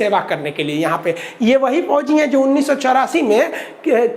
सेवा करने के लिए यहाँ पे। ये वही फौजी हैं जो 1984 में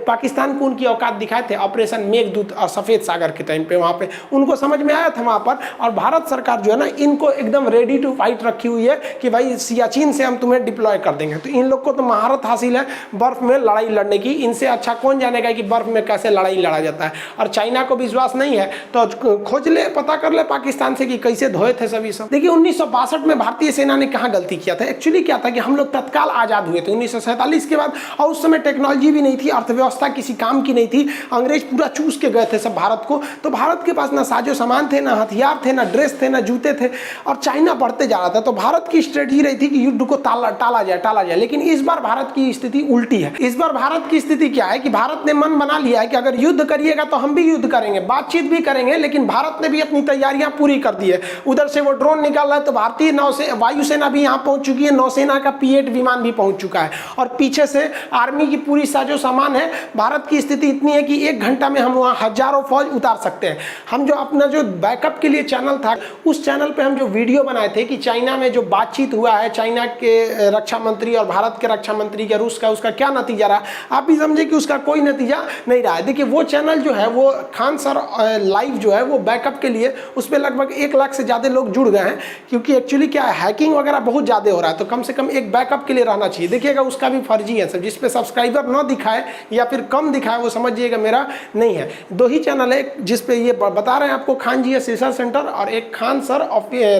पाकिस्तान को उनकी औकात दिखाए थे ऑपरेशन मेघदूत और सफ़ेद सागर के टाइम पे। वहाँ पे उनको समझ में आया था वहाँ पर, और भारत सरकार जो है ना इनको एकदम रेडी टू फाइट रखी हुई है कि भाई सियाचिन से हम तुम्हें डिप्लॉय कर देंगे। तो इन लोग को तो महारत हासिल है बर्फ में लड़ाई लड़ने की, इनसे अच्छा कौन जानेगा कि बर्फ में कैसे लड़ाई लड़ा जाता है। और चाइना को विश्वास नहीं है तो खोज ले, पता कर ले पाकिस्तान से कि कैसे धोए थे सभी सब। देखिए 1962 में भारतीय सेना ने कहाँ गलती किया था। एक्चुअली क्या था कि हम लोग तत्काल आज़ाद हुए थे 1947 के बाद, और उस समय टेक्नोलॉजी भी नहीं थी, अर्थव्यवस्था किसी काम की नहीं थी, अंग्रेज पूरा चूस के गए थे सब भारत को। तो भारत के पास ना साजो सामान थे, ना हथियार थे, ना ड्रेस थे, ना जूते थे, और चाइना बढ़ते जा रहा था। तो भारत की स्ट्रेटजी रही थी कि युद्ध को टाला जाए। लेकिन इस बार भारत की स्थिति उल्टी है। इस बार भारत की स्थिति क्या है कि भारत ने मन बना लिया है कि अगर युद्ध करिएगा तो हम भी युद्ध करेंगे, बातचीत भी करेंगे, लेकिन भारत ने भी अपनी तैयारियां पूरी कर दी है। उधर से वो ड्रोन निकाल रहा है तो भारतीय वायुसेना भी यहाँ पहुंच चुकी है, नौसेना का P-8 विमान भी पहुंच चुका है, और पीछे से आर्मी की पूरी साजो सामान है। भारत की स्थिति इतनी है कि 1 घंटा में हम वहाँ हजारों फौज उतार सकते हैं। हम जो अपना जो बैकअप के लिए चैनल था, उस चैनल पे हम जो वीडियो बनाए थे कि चाइना में जो बातचीत हुआ है, चाइना के रक्षा मंत्री और भारत के रक्षा मंत्री के, रूस का, उसका क्या नतीजा रहा, आप भी समझे कि उसका कोई नतीजा नहीं रहा है। देखिए वो चैनल जो है वो खान सर लाइव जो है वो बैकअप के लिए उस पर लगभग 1 लाख से ज़्यादा लोग जुड़ गए हैं, क्योंकि एक्चुअली क्या है हैकिंग वगैरह बहुत ज़्यादा हो रहा है, तो कम से कम एक बैकअप के लिए रहना चाहिए। देखिएगा उसका भी फर्जी है सब, जिस पे सब्सक्राइबर ना दिखाए या फिर कम दिखाए वो समझिएगा मेरा नहीं है। 2 ही चैनल है जिस पे ये बता रहे हैं आपको, खान जी रिसर्च सेंटर, और एक खान सर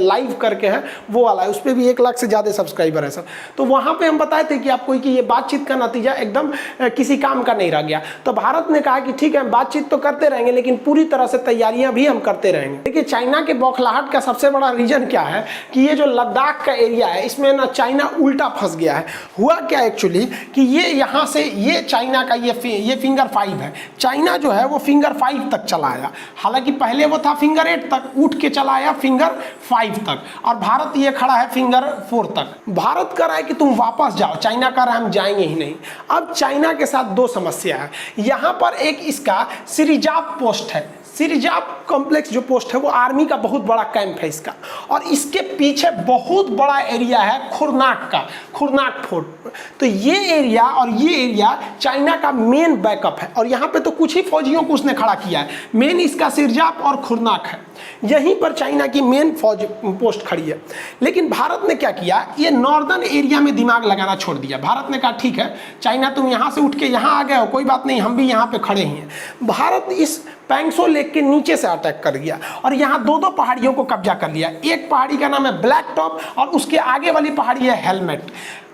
लाइव करके है वो वाला है, उस पर भी 1 लाख से ज़्यादा सब्सक्राइबर है सर। तो वहाँ पे हम बताए थे कि आपको कि ये बातचीत का नतीजा एकदम किसी काम का नहीं रह गया। तो भारत ने कहा कि ठीक है बातचीत तो करते रहेंगे, लेकिन पूरी तरह से तैयारियां भी हम करते रहेंगे। देखिए चाइना के बौखलाहट का सबसे बड़ा रीजन क्या है कि ये जो लद्दाख का एरिया है इसमें ना चाइना उल्टा फंस गया है। हुआ क्या एक्चुअली कि ये यहाँ से ये चाइना का ये फिंगर 5 है, चाइना जो है वो फिंगर 5 तक चला आया। हालांकि पहले वो था फिंगर 8 तक, उठ के चला आया फिंगर 5 तक, और भारत ये खड़ा है फिंगर 4 तक। भारत कह रहा है कि तुम वापस जाओ, चाइना कह रहा है हम जाएंगे ही नहीं। अब चाइना के साथ 2 समस्या है। यहाँ पर एक इसका सिरिजाप पोस्ट है, सिरिजाप कॉम्प्लेक्स जो पोस्ट है वो आर्मी का बहुत बड़ा कैंप है इसका, और इसके पीछे बहुत बड़ा एरिया है खुरनाक का, खुरनाक फोर्ट। तो ये एरिया और ये एरिया चाइना का मेन बैकअप है, और यहाँ पे तो कुछ ही फौजियों को उसने खड़ा किया है। मेन इसका सिरजाप और खुरनाक है, यहीं पर चाइना की मेन फौज पोस्ट खड़ी है। लेकिन भारत ने क्या किया, ये नॉर्दर्न एरिया में दिमाग लगाना छोड़ दिया। भारत ने कहा ठीक है चाइना तुम यहाँ से उठ के यहाँ आ गए हो, कोई बात नहीं, हम भी यहाँ पे खड़े ही हैं। भारत इस पैंगसो लेक के नीचे से अटैक कर गया और यहाँ 2 पहाड़ियों को कब्जा कर लिया। एक पहाड़ी का नाम है ब्लैक टॉप और उसके आगे वाली पहाड़ी है हेलमेट।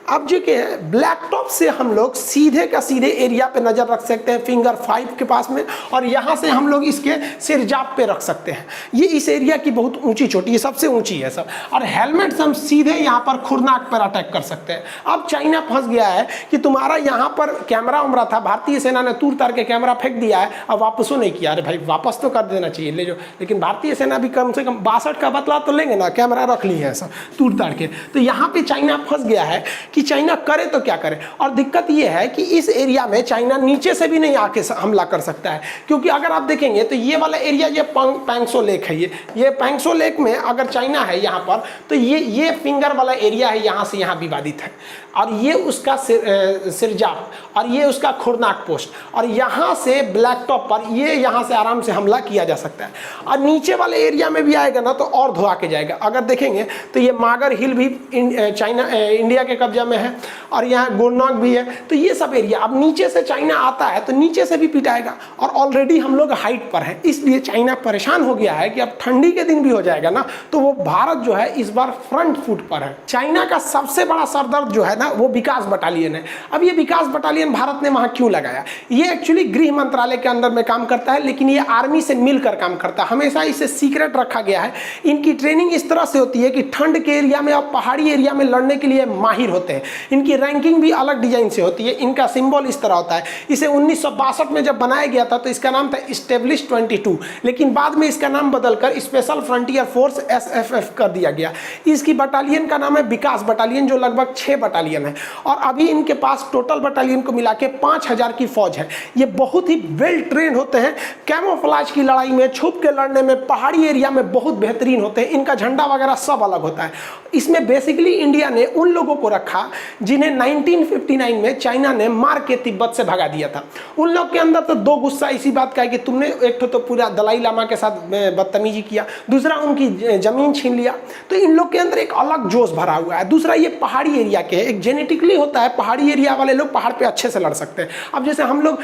अब जो कि ब्लैक टॉप से हम लोग सीधे का सीधे एरिया पे नज़र रख सकते हैं फिंगर 5 के पास में, और यहाँ से हम लोग इसके सिरजाप पे रख सकते हैं। ये इस एरिया की बहुत ऊंची चोटी है, सबसे ऊंची है सब, और हेलमेट से हम सीधे यहाँ पर खुरनाक पर अटैक कर सकते हैं। अब चाइना फंस गया है कि तुम्हारा यहाँ पर कैमरा उमरा था, भारतीय सेना ने तूर तार के कैमरा फेंक दिया है, अब वापसो नहीं किया। अरे भाई वापस तो कर देना चाहिए, ले जो, लेकिन भारतीय सेना भी कम से कम 62 का बदला तो लेंगे ना, कैमरा रख लिए हैं सब तूर तार के। तो यहाँ पे चाइना फंस गया है कि चाइना करे तो क्या करे। और दिक्कत यह है कि इस एरिया में चाइना नीचे से भी नहीं आके हमला कर सकता है, क्योंकि अगर आप देखेंगे तो ये वाला एरिया ये पैंगसो लेक है, ये पैंगसो लेक में अगर चाइना है यहाँ पर, तो ये फिंगर वाला एरिया है, यहाँ से यहाँ विवादित है, और ये उसका सिरजाप और ये उसका खुरनाक पोस्ट, और यहाँ से ब्लैक टॉप पर ये यहाँ से आराम से हमला किया जा सकता है। और नीचे वाले एरिया में भी आएगा ना तो और धोआ के जाएगा। अगर देखेंगे तो ये मागर हिल भी इंडिया के कब्जा में है, और यहाँ गुरनॉक भी है। तो ये सब एरिया अब नीचे से चाइना आता है तो नीचे से भी पिटाएगा, और ऑलरेडी हम लोग हाइट पर हैं, इसलिए चाइना परेशान हो गया है कि अब ठंडी के दिन भी हो जाएगा ना तो वो भारत जो है इस बार फ्रंट फुट पर है। चाइना का सबसे बड़ा सरदर्द जो है ना वो विकास बटालियन है। अब ये विकास बटालियन भारत ने वहाँ क्यों लगाया, ये एक्चुअली गृह मंत्रालय के अंदर में काम करता है, लेकिन ये आर्मी से मिलकर काम करता है, हमेशा इसे सीक्रेट रखा गया है। इनकी ट्रेनिंग इस तरह से होती है कि ठंड के एरिया में और पहाड़ी एरिया में लड़ने के लिए माहिर होते हैं। इनकी रैंकिंग भी अलग डिजाइन से होती है। इनका सिंबल इस तरह होता है। इसे 1962 में जब बनाया गया था तो इसका नाम था स्टेब्लिश 22, लेकिन बाद में इसका नाम बदलकर स्पेशल फ्रंटियर फोर्स SFF कर दिया गया। इसकी बटालियन का नाम है विकास बटालियन, जो लगभग 6 बटालियन है, और अभी इनके पास टोटल बटालियन को मिला के 5000 की फौज है। ये बहुत ही वेल ट्रेन होते हैं, कैमोफ्लेज की लड़ाई में, छुप के लड़ने में, पहाड़ी एरिया में बहुत बेहतरीन होते हैं। इनका झंडा वगैरह सब अलग होता है। इसमें बेसिकली इंडिया ने उन लोगों को रखा था जिन्हें 1959 में चाइना ने मार के तिब्बत से भगा दिया था। उन लोग के अंदर तो दो गुस्सा इसी बात का है कि तुमने एक तो पूरा दलाई लामा के साथ बदतमीजी किया, दूसरा उनकी जमीन छीन लिया, तो इन लोग के अंदर एक अलग जोश भरा हुआ है। दूसरा ये पहाड़ी एरिया के, एक जेनेटिकली होता है पहाड़ी एरिया वाले लोग पहाड़ पे अच्छे से लड़ सकते हैं। अब जैसे हम लोग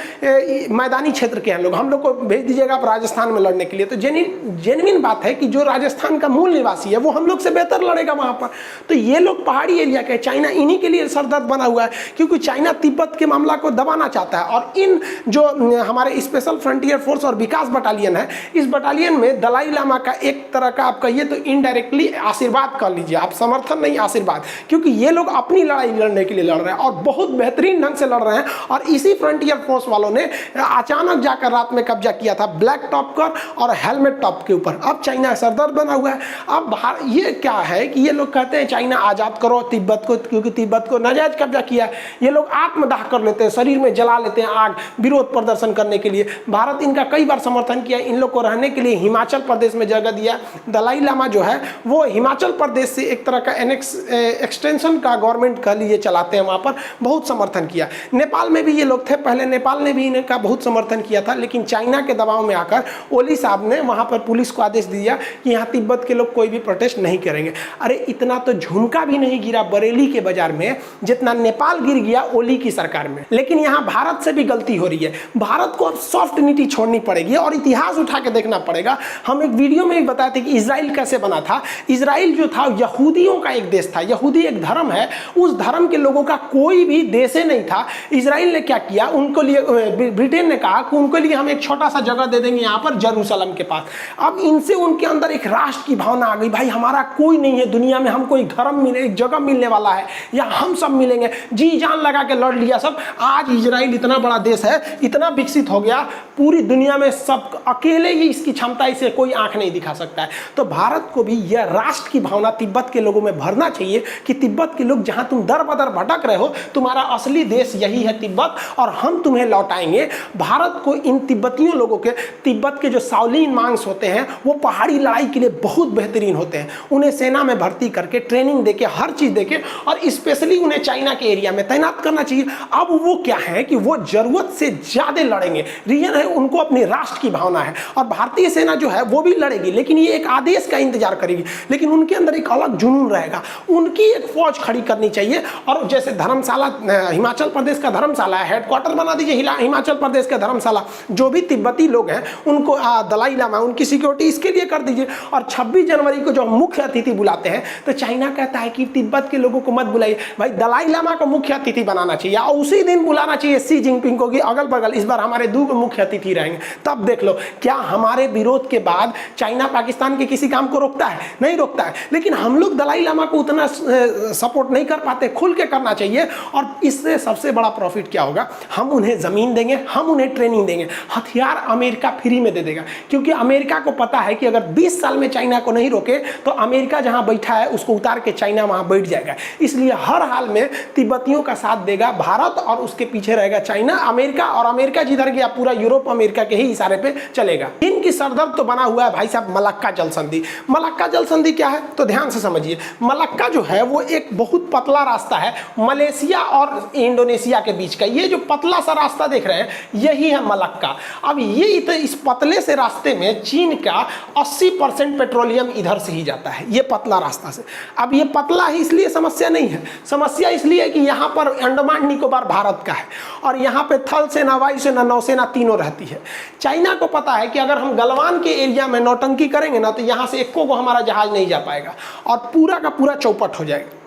मैदानी क्षेत्र के हैं लोग, हम लोग को भेज दीजिएगा आप राजस्थान में लड़ने के लिए, तो जेन्युइन बात है कि जो राजस्थान का मूल निवासी है वो हम लोग से बेहतर लड़ेगा वहां पर। तो ये लोग पहाड़ी एरिया के, चाइना इन्हीं के लिए सरदर्द बना हुआ है, क्योंकि चाइना तिब्बत के मामला को दबाना चाहता है। और इन जो हमारे स्पेशल फ्रंटियर फोर्स और विकास बटालियन है, इस बटालियन में दलाई लामा का एक तरह का आप कहिए तो इनडायरेक्टली आशीर्वाद कर लीजिए आप, समर्थन नहीं आशीर्वाद, क्योंकि ये लोग अपनी लड़ाई लड़ने के लिए लड़ रहे हैं और बहुत बेहतरीन ढंग से लड़ रहे हैं। और इसी फ्रंटियर फोर्स वालों ने अचानक जाकर रात में कब्जा किया था ब्लैक टॉप कर और हेलमेट टॉप के ऊपर। अब चाइना सरदर्द बना हुआ है। अब ये क्या है कि ये लोग कहते हैं चाइना आजाद करो तिब्बत को, क्योंकि तिब्बत को नाजायज कब्जा किया। ये लोग आत्मदाह कर लेते हैं, शरीर में जला लेते हैं आग विरोध प्रदर्शन करने के लिए। भारत इनका कई बार समर्थन किया, इन लोग को रहने के लिए हिमाचल प्रदेश में जगह दिया। दलाई लामा जो है वो हिमाचल प्रदेश से एक तरह का एक्सटेंशन का गवर्नमेंट कह लीजिए चलाते हैं, वहाँ पर बहुत समर्थन किया। नेपाल में भी ये लोग थे पहले, नेपाल ने भी इनका बहुत समर्थन किया था, लेकिन चाइना के दबाव में आकर ओली साहब ने वहाँ पर पुलिस को आदेश दिया कि यहाँ तिब्बत के लोग कोई भी प्रोटेस्ट नहीं करेंगे। अरे इतना तो झुमका भी नहीं गिरा बरेली के बाजार में जितना नेपाल गिर गया ओली की सरकार में। लेकिन यहाँ भारत से भी गलती हो रही है। भारत को अब सॉफ्ट नीति छोड़नी पड़ेगी और इतिहास उठा के देखना पड़ेगा। हम एक वीडियो में भी बताए थे कि इजराइल कैसे बना था। इजराइल जो था यहूदियों का एक देश था, यहूदी एक धर्म है, उस धर्म के लोगों का कोई भी देश नहीं था। इजराइल ने क्या किया, उनको लिए ब्रिटेन ने कहा कि उनको लिए हम एक छोटा सा जगह दे देंगे यहाँ पर जेरूसलम के पास। अब इनसे उनके अंदर एक राष्ट्र की भावना आ गई, भाई हमारा कोई नहीं है दुनिया में, हमको एक धर्म मिले, एक जगह मिलने वाला है, या हम सब मिलेंगे। जी जान लगा के लड़ लिया सब। आज इजराइल इतना बड़ा देश है, इतना विकसित हो गया, पूरी दुनिया में सब अकेले ही इसकी क्षमता, इसे कोई आंख नहीं दिखा सकता है। तो भारत को भी यह राष्ट्र की भावना तिब्बत के लोगों में भरना चाहिए कि तिब्बत के लोग जहां तुम दर बदर भटक रहे हो, तुम्हारा असली देश यही है तिब्बत, और हम तुम्हें लौटाएंगे। भारत को इन तिब्बतियों लोगों के, तिब्बत के जो शाओलिन मांग्स होते हैं वो पहाड़ी लड़ाई के लिए बहुत बेहतरीन होते हैं। उन्हें सेना में भर्ती करके ट्रेनिंग देके हर चीज देके और स्पेशली उन्हें चाइना के एरिया में तैनात करना चाहिए। अब वो क्या है कि वो जरूरत से ज्यादा लड़ेंगे। रीजन है, उनको अपने राष्ट्र की भावना है, और भारतीय सेना जो है वो भी लड़ेगी, लेकिन ये एक आदेश का इंतजार करेगी। लेकिन उनके अंदर एक अलग जुनून रहेगा, उनकी एक फौज खड़ी करनी चाहिए। और जैसे धर्मशाला, हिमाचल प्रदेश का धर्मशाला है, हेडक्वार्टर बना दीजिए हिमाचल प्रदेश का धर्मशाला। जो भी तिब्बती लोग हैं उनको दलाई लामा, उनकी सिक्योरिटी इसके लिए कर दीजिए। और 26 जनवरी को जो मुख्य अतिथि बुलाते हैं, तो चाइना कहता है कि तिब्बत के लोगों को मत बुलाइए, भाई दलाई लामा को मुख्य अतिथि बनाना चाहिए, और उसी दिन बुलाना चाहिए शी जिनपिंग को कि अगल बगल इस बार हमारे 2 मुख्य अतिथि रहेंगे। तब देख लो क्या हमारे विरोध के बाद चाइना पाकिस्तान के किसी काम को रोकता है? नहीं रोकता है। लेकिन हम लोग दलाई लामा को उतना सपोर्ट नहीं कर पाते, खुल के करना चाहिए। और इससे सबसे बड़ा प्रॉफिट क्या होगा, हम उन्हें जमीन देंगे, हम उन्हें ट्रेनिंग देंगे, हथियार अमेरिका फ्री में दे देगा। क्योंकि अमेरिका को पता है कि अगर 20 साल में चाइना को नहीं रोके तो अमेरिका जहां बैठा है उसको उतार के चाइना वहां बैठ जाएगा। इसलिए हर हाल में तिब्बतियों का साथ देगा भारत, और उसके पीछे रहेगा चाइना, अमेरिका। और अमेरिका जिधर गया पूरा यूरोप अमेरिका के ही इशारे पे चलेगा। इनकी सरदर्द तो बना हुआ है भाई साहब मलक्का जल संधि। मलक्का जल संधि क्या है तो ध्यान से समझिए। मलक्का जो है वो एक बहुत पतला रास्ता है मलेशिया और इंडोनेशिया के बीच का। ये जो पतला सा रास्ता देख रहे हैं यही है मलक्का। अब ये इस पतले से रास्ते में चीन का 80% पेट्रोलियम इधर से ही जाता है, ये पतला रास्ता से। अब ये पतला ही इसलिए समस्या नहीं है, समस्या इसलिए है कि यहाँ पर अंडमान निकोबार भारत का है, और यहाँ पे थल सेना, वायुसेना, नौसेना तीनों रहती है। चाइना को पता है कि अगर हम गलवान के एरिया में नौटंकी करेंगे ना तो यहाँ से एको को हमारा जहाज नहीं जा पाएगा और पूरा का पूरा चौपट हो जाएगा।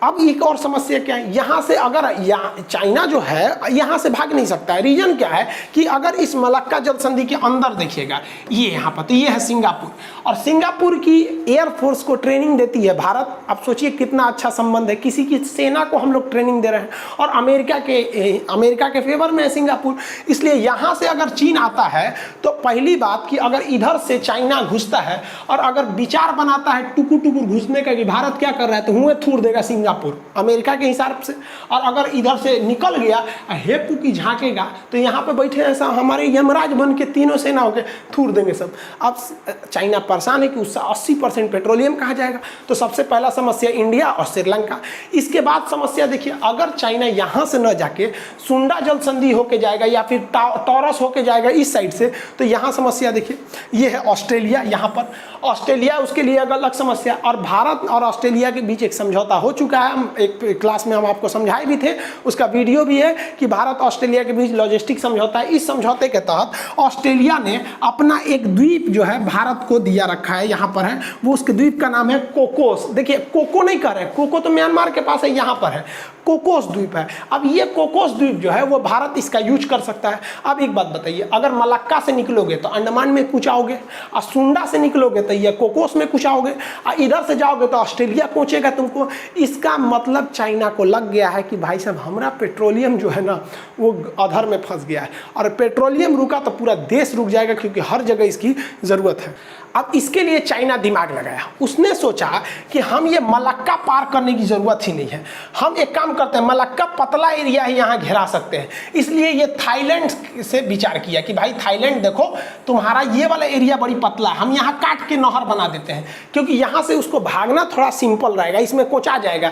अब एक और समस्या क्या है, यहाँ से अगर चाइना जो है यहाँ से भाग नहीं सकता है। रीजन क्या है कि अगर इस मलक्का जल संधि के अंदर देखिएगा, ये यहाँ पर तो ये है सिंगापुर, और सिंगापुर की एयरफोर्स को ट्रेनिंग देती है भारत। अब सोचिए कितना अच्छा संबंध है, किसी की सेना को हम लोग ट्रेनिंग दे रहे हैं, और अमेरिका के फेवर में है सिंगापुर। इसलिए यहाँ से अगर चीन आता है तो पहली बात कि अगर इधर से चाइना घुसता है और अगर विचार बनाता है टुकुर टुकुर घुसने का कि भारत क्या कर रहा है, तो हुए थूर देगा सिंगापुर सिंगापुर अमेरिका के हिसाब से, और अगर इधर से निकल गया हेपू की झांकेगा तो यहाँ पे बैठे ऐसा हमारे यमराज बन के तीनों सेना होकर थूर देंगे सब। अब चाइना परेशान है कि उससे 80% पेट्रोलियम कहा जाएगा। तो सबसे पहला समस्या इंडिया और श्रीलंका। इसके बाद समस्या देखिए, अगर चाइना यहाँ से न जाके सुंडा जल संधि होके जाएगा या फिर टॉरस होके जाएगा इस साइड से, तो यहाँ समस्या देखिए, ये है ऑस्ट्रेलिया, यहाँ पर ऑस्ट्रेलिया उसके लिए एक अलग समस्या। और भारत और ऑस्ट्रेलिया के बीच एक समझौता हो चुका है, हम एक क्लास में हम आपको समझाए भी थे, उसका वीडियो भी है कि भारत ऑस्ट्रेलिया के बीच लॉजिस्टिक समझौता है। इस समझौते के तहत ऑस्ट्रेलिया ने अपना एक द्वीप जो है भारत को दिया रखा है, यहाँ पर है, वो उसके द्वीप का नाम है कोकोस। देखिए कोको नहीं कर रहे, कोको तो म्यांमार के पास है, यहाँ पर है कोकोस द्वीप है। अब ये कोकोस द्वीप जो है वो भारत इसका यूज कर सकता है। अब एक बात बताइए, अगर मलक्का से निकलोगे तो अंडमान में कुछ आओगे, और सुंडा से निकलोगे तो ये कोकोस में कुछ आओगे, और इधर से जाओगे तो ऑस्ट्रेलिया पहुंचेगा तुमको। इसका मतलब चाइना को लग गया है कि भाई साहब हमारा पेट्रोलियम जो है ना वो अधर में फंस गया है, और पेट्रोलियम रुका तो पूरा देश रुक जाएगा, क्योंकि हर जगह इसकी ज़रूरत है। अब इसके लिए चाइना दिमाग लगाया, उसने सोचा कि हम ये मलक्का पार करने की ज़रूरत ही नहीं है, हम एक काम करते हैं, मलक्का पतला एरिया ही यहाँ घेरा सकते हैं। इसलिए ये थाईलैंड से विचार किया कि भाई थाईलैंड देखो तुम्हारा ये वाला एरिया बड़ी पतला, हम यहाँ काट के नहर बना देते हैं, क्योंकि यहाँ से उसको भागना थोड़ा सिंपल रहेगा, इसमें कोचा जाएगा।